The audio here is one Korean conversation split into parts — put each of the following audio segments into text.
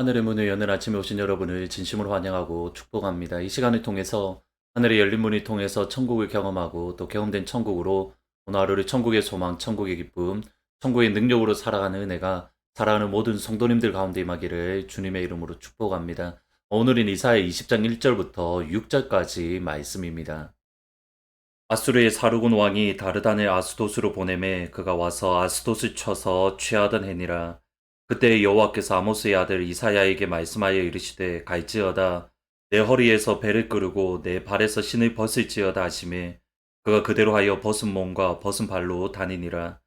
하늘의 문을 여는 아침에 오신 여러분을 진심으로 환영하고 축복합니다. 이 시간을 통해서 하늘의 열린 문을 통해서 천국을 경험하고 또 경험된 천국으로 오늘 하루를 천국의 소망, 천국의 기쁨, 천국의 능력으로 살아가는 은혜가 사랑하는 모든 성도님들 가운데 임하기를 주님의 이름으로 축복합니다. 오늘은 이사야 20장 1절부터 6절까지 말씀입니다. 아수르의 사르곤 왕이 다르단을 아스도스로 보내매 그가 와서 아스도스 쳐서 취하던 해니라. 그때 여호와께서 아모스의 아들 이사야에게 말씀하여 이르시되 갈지어다 내 허리에서 배를 끄르고 내 발에서 신을 벗을지어다 하시매 그가 그대로 하여 벗은 몸과 벗은 발로 다니니라.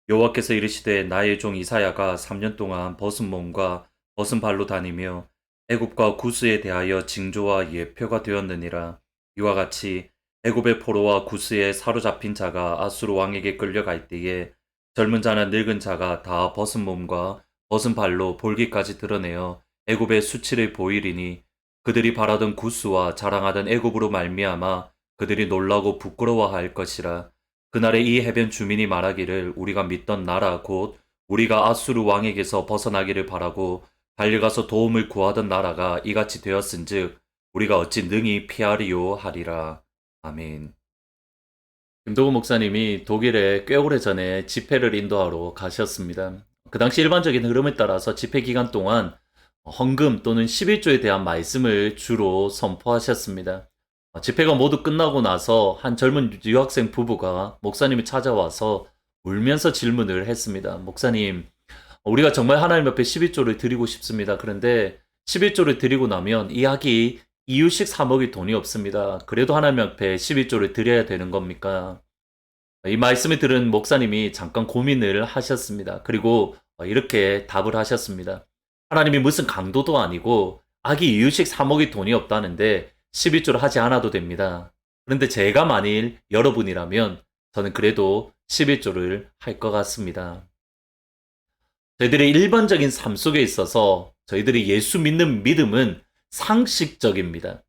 여호와께서 이르시되 나의 종 이사야가 3년 동안 벗은 몸과 벗은 발로 다니며 애굽과 구스에 대하여 징조와 예표가 되었느니라. 이와 같이 애굽의 포로와 구스에 사로잡힌 자가 아수르 왕에게 끌려갈 때에 젊은 자나 늙은 자가 다 벗은 몸과 벗은 발로 볼기까지 드러내어 애굽의 수치를 보이리니 그들이 바라던 구스와 자랑하던 애굽으로 말미암아 그들이 놀라고 부끄러워할 것이라. 그날에 이 해변 주민이 말하기를 우리가 믿던 나라 곧 우리가 아수르 왕에게서 벗어나기를 바라고 달려가서 도움을 구하던 나라가 이같이 되었은즉 우리가 어찌 능히 피하리요 하리라. 아멘. 김도구 목사님이 독일에 꽤 오래전에 집회를 인도하러 가셨습니다. 그 당시 일반적인 흐름에 따라서 집회 기간 동안 헌금 또는 11조에 대한 말씀을 주로 선포하셨습니다. 집회가 모두 끝나고 나서 한 젊은 유학생 부부가 목사님이 찾아와서 울면서 질문을 했습니다. 목사님, 우리가 정말 하나님 앞에 11조를 드리고 싶습니다. 그런데 11조를 드리고 나면 이 학이 이유식 사 먹일 돈이 없습니다. 그래도 하나님 앞에 11조를 드려야 되는 겁니까? 이 말씀을 들은 목사님이 잠깐 고민을 하셨습니다. 그리고 이렇게 답을 하셨습니다. 하나님이 무슨 강도도 아니고 아기 이유식 사 먹일 돈이 없다는데 11조를 하지 않아도 됩니다. 그런데 제가 만일 여러분이라면 저는 그래도 11조를 할 것 같습니다. 저희들의 일반적인 삶 속에 있어서 저희들이 예수 믿는 믿음은 상식적입니다.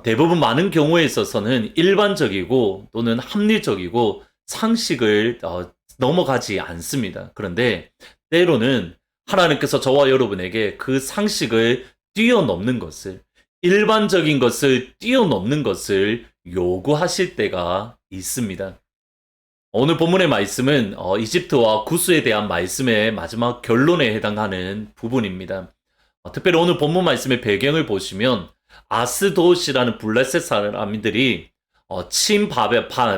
대부분 많은 경우에 있어서는 일반적이고 또는 합리적이고 상식을 넘어가지 않습니다. 그런데 때로는 하나님께서 저와 여러분에게 그 상식을 뛰어넘는 것을, 일반적인 것을 뛰어넘는 것을 요구하실 때가 있습니다. 오늘 본문의 말씀은 이집트와 구스에 대한 말씀의 마지막 결론에 해당하는 부분입니다. 특별히 오늘 본문 말씀의 배경을 보시면 아스돗이라는 블레셋 사람들이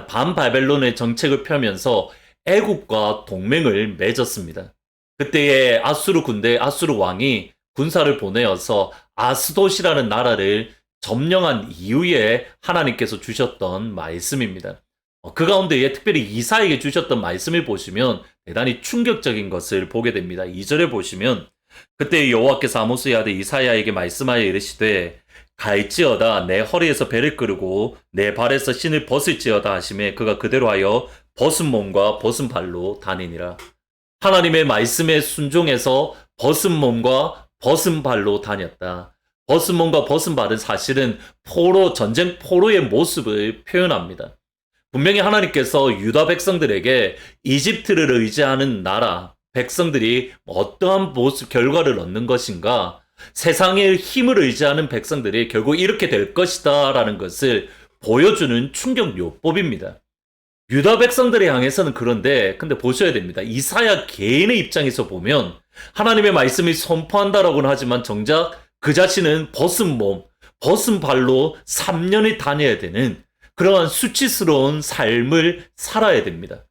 반바벨론의 정책을 펴면서 애굽과 동맹을 맺었습니다. 그때의 아수르 군대, 아수르 왕이 군사를 보내어서 아스돗이라는 나라를 점령한 이후에 하나님께서 주셨던 말씀입니다. 그 가운데에 특별히 이사에게 주셨던 말씀을 보시면 대단히 충격적인 것을 보게 됩니다. 2절에 보시면 그때 여호와께서 아모스의 아들 이사야에게 말씀하여 이르시되 갈지어다 내 허리에서 배를 끄르고 내 발에서 신을 벗을지어다 하시매 그가 그대로 하여 벗은 몸과 벗은 발로 다니니라. 하나님의 말씀에 순종해서 벗은 몸과 벗은 발로 다녔다. 벗은 몸과 벗은 발은 사실은 전쟁 포로의 모습을 표현합니다. 분명히 하나님께서 유다 백성들에게 이집트를 의지하는 나라, 백성들이 어떠한 모습, 결과를 얻는 것인가, 세상의 힘을 의지하는 백성들이 결국 이렇게 될 것이다 라는 것을 보여주는 충격요법입니다. 유다 백성들에 향해서는 그런데 근데 보셔야 됩니다. 이사야 개인의 입장에서 보면 하나님의 말씀이 선포한다라고는 하지만 정작 그 자신은 벗은 몸, 벗은 발로 3년을 다녀야 되는 그러한 수치스러운 삶을 살아야 됩니다.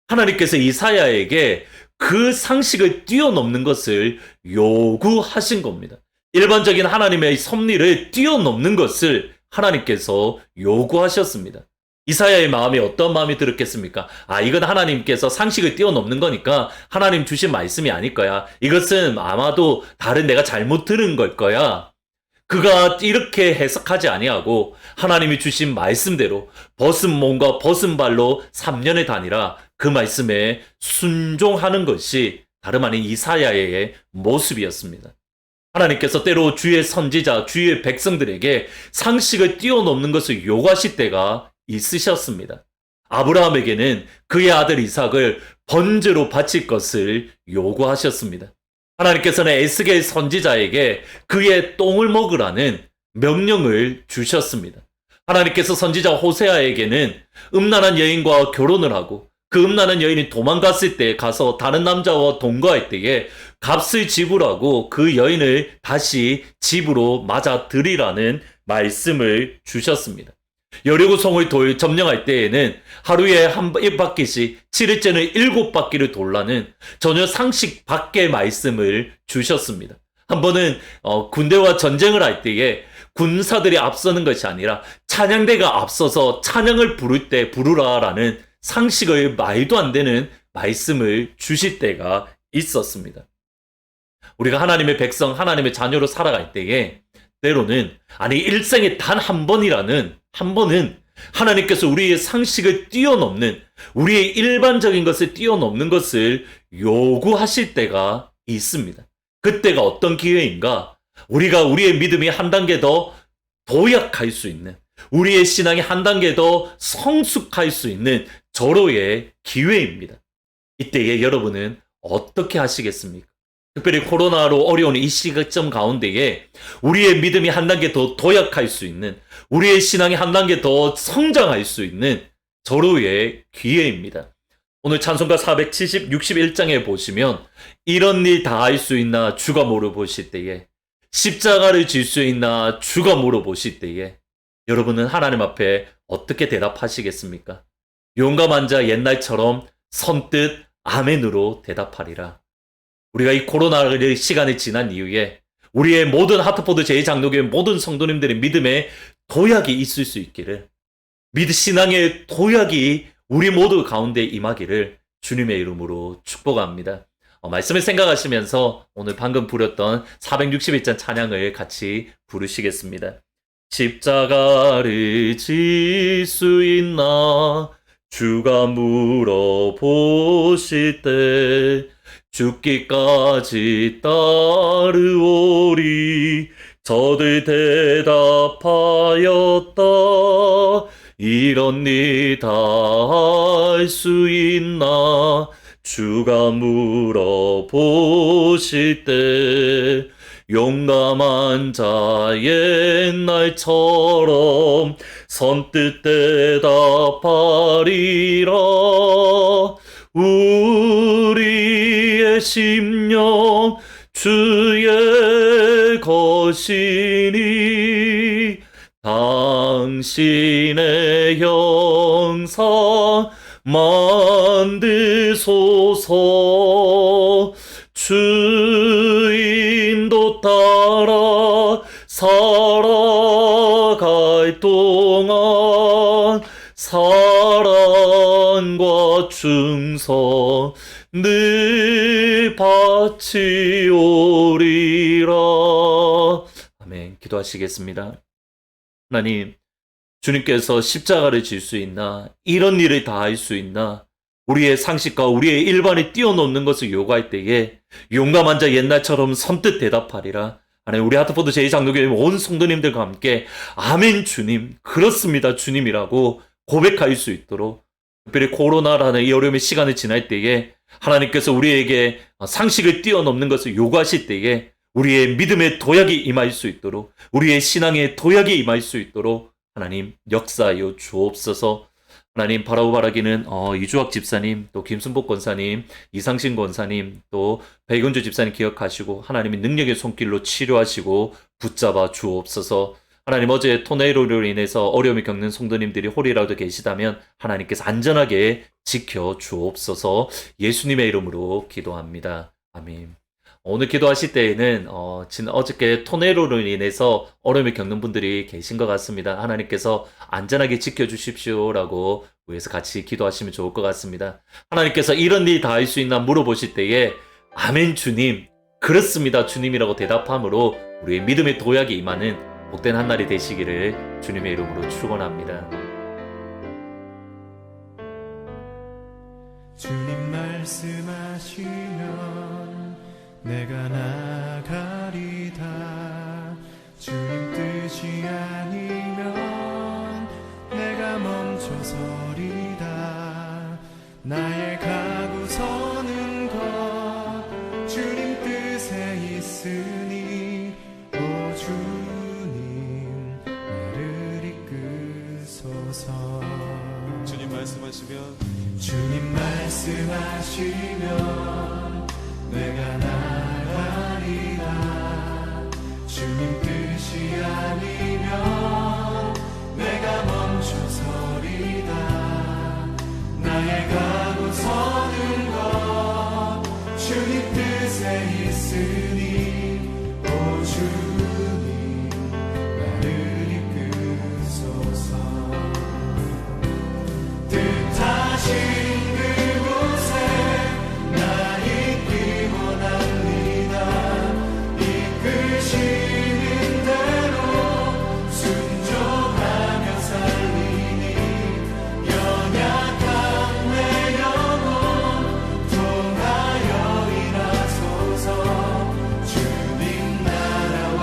하나님께서 이사야에게 그 상식을 뛰어넘는 것을 요구하신 겁니다. 일반적인 하나님의 섭리를 뛰어넘는 것을 하나님께서 요구하셨습니다. 이사야의 마음이 어떤 마음이 들었겠습니까? 이건 하나님께서 상식을 뛰어넘는 거니까 하나님 주신 말씀이 아닐 거야. 이것은 아마도 다른 내가 잘못 들은 걸 거야. 그가 이렇게 해석하지 아니하고 하나님이 주신 말씀대로 벗은 몸과 벗은 발로 3년의 다니라 그 말씀에 순종하는 것이 다름 아닌 이사야의 모습이었습니다. 하나님께서 때로 주의 선지자, 주의 백성들에게 상식을 뛰어넘는 것을 요구하실 때가 있으셨습니다. 아브라함에게는 그의 아들 이삭을 번제로 바칠 것을 요구하셨습니다. 하나님께서는 에스겔 선지자에게 그의 똥을 먹으라는 명령을 주셨습니다. 하나님께서 선지자 호세아에게는 음란한 여인과 결혼을 하고 그 음란한 여인이 도망갔을 때 가서 다른 남자와 동거할 때에 값을 지불하고 그 여인을 다시 집으로 맞아들이라는 말씀을 주셨습니다. 여리고성을 점령할 때에는 하루에 한 바퀴씩 7일째는 7바퀴를 돌라는 전혀 상식 밖의 말씀을 주셨습니다. 한 번은 군대와 전쟁을 할 때에 군사들이 앞서는 것이 아니라 찬양대가 앞서서 찬양을 부를 때 부르라라는 상식의 말도 안 되는 말씀을 주실 때가 있었습니다. 우리가 하나님의 백성, 하나님의 자녀로 살아갈 때에 때로는 일생에 단 한 번은 하나님께서 우리의 상식을 뛰어넘는, 우리의 일반적인 것을 뛰어넘는 것을 요구하실 때가 있습니다. 그때가 어떤 기회인가? 우리가 우리의 믿음이 한 단계 더 도약할 수 있는, 우리의 신앙이 한 단계 더 성숙할 수 있는 절호의 기회입니다. 이때에 여러분은 어떻게 하시겠습니까? 특별히 코로나로 어려운 이 시점 가운데에 우리의 믿음이 한 단계 더 도약할 수 있는, 우리의 신앙이 한 단계 더 성장할 수 있는 절호의 기회입니다. 오늘 찬송가 461장에 보시면 이런 일 다 할 수 있나 주가 물어보실 때에, 십자가를 질 수 있나 주가 물어보실 때에 여러분은 하나님 앞에 어떻게 대답하시겠습니까? 용감한 자 옛날처럼 선뜻 아멘으로 대답하리라. 우리가 이 코로나 시간이 지난 이후에 우리의 모든 하트포드 제2장로교회 모든 성도님들의 믿음에 도약이 있을 수 있기를, 신앙의 도약이 우리 모두 가운데 임하기를 주님의 이름으로 축복합니다. 말씀을 생각하시면서 오늘 방금 부렸던 461장 찬양을 같이 부르시겠습니다. 십자가를 질 수 있나 주가 물어보실 때 죽기까지 따르오리 저들 대답하였다. 이런 일 다 할 수 있나 주가 물어보실 때 용감한 자 옛날처럼 선뜻 대답하리라. 우리의 심령 주의 것이니 당신의 형상 만드소서. 주인도 따라 살아갈 동안 사랑과 충성 늘 바치오리라. 아멘. 기도하시겠습니다. 하나님, 주님께서 십자가를 질 수 있나, 이런 일을 다 할 수 있나, 우리의 상식과 우리의 일반을 뛰어넘는 것을 요구할 때에 용감한 자 옛날처럼 선뜻 대답하리라. 하나님, 우리 하트포드 제2장로교회 온 성도님들과 함께 아멘 주님, 그렇습니다 주님이라고 고백할 수 있도록, 특별히 코로나라는 이 어려움의 시간을 지날 때에 하나님께서 우리에게 상식을 뛰어넘는 것을 요구하실 때에 우리의 믿음의 도약이 임할 수 있도록, 우리의 신앙의 도약이 임할 수 있도록 하나님 역사하여 주옵소서. 하나님, 바라고 바라기는 이주학 집사님, 또 김순복 권사님, 이상신 권사님, 또 백은주 집사님 기억하시고 하나님의 능력의 손길로 치료하시고 붙잡아 주옵소서. 하나님, 어제 토네이도로 인해서 어려움을 겪는 성도님들이 홀이라도 계시다면 하나님께서 안전하게 지켜 주옵소서. 예수님의 이름으로 기도합니다. 아멘. 오늘 기도하실 때에는 어저께 토네이도로 인해서 어려움을 겪는 분들이 계신 것 같습니다. 하나님께서 안전하게 지켜주십시오라고 위해서 같이 기도하시면 좋을 것 같습니다. 하나님께서 이런 일 다 할 수 있나 물어보실 때에 아멘 주님, 그렇습니다 주님이라고 대답함으로 우리의 믿음의 도약이 임하는 복된 한날이 되시기를 주님의 이름으로 축원합니다. 주님 말씀하시면 내가 나가리다. 주님 뜻이 아니면 내가 멈춰서리다. 나의 가고 서는 것 주님 뜻에 뜻하시면 내가 나가리라. 주님 뜻이 아니면 내가 멈춰서리다. 나의 가고 서는 것 주님 뜻에 있으니 오 주님 나를 이끄소서. 뜻하신 그곳에 나 있기 원합니다. 이끄시는 대로 순종하며 살리니 연약한 내 영혼 통하여 일하소서. 주님 나라와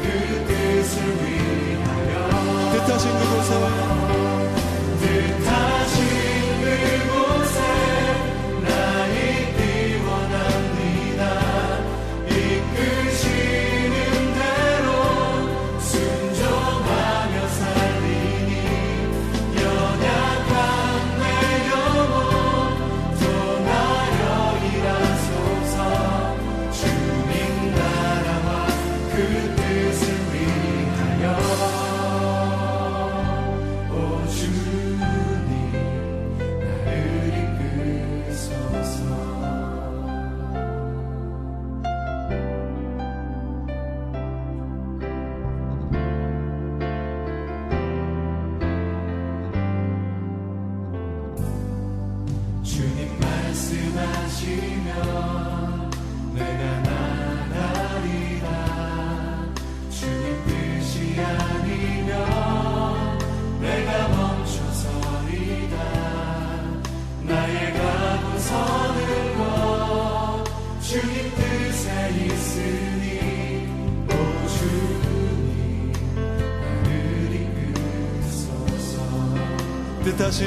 그 뜻을 위하여 뜻하신 그곳에 나 있기 원합니다. 이끄시는 대로 순종하며 살리니 연약한 내 영혼 통하여 일하소서. 주님 나라와 그 뜻을 위하여 오 주님 나를 이끄소서. 주님 말씀하시면 내가 나가리라. 주님 뜻이 아니면 내가 멈춰서리다. 나의 가고 서는 것 주님 뜻에 있으니 오 주님 나를 이끄소서. 뜻하신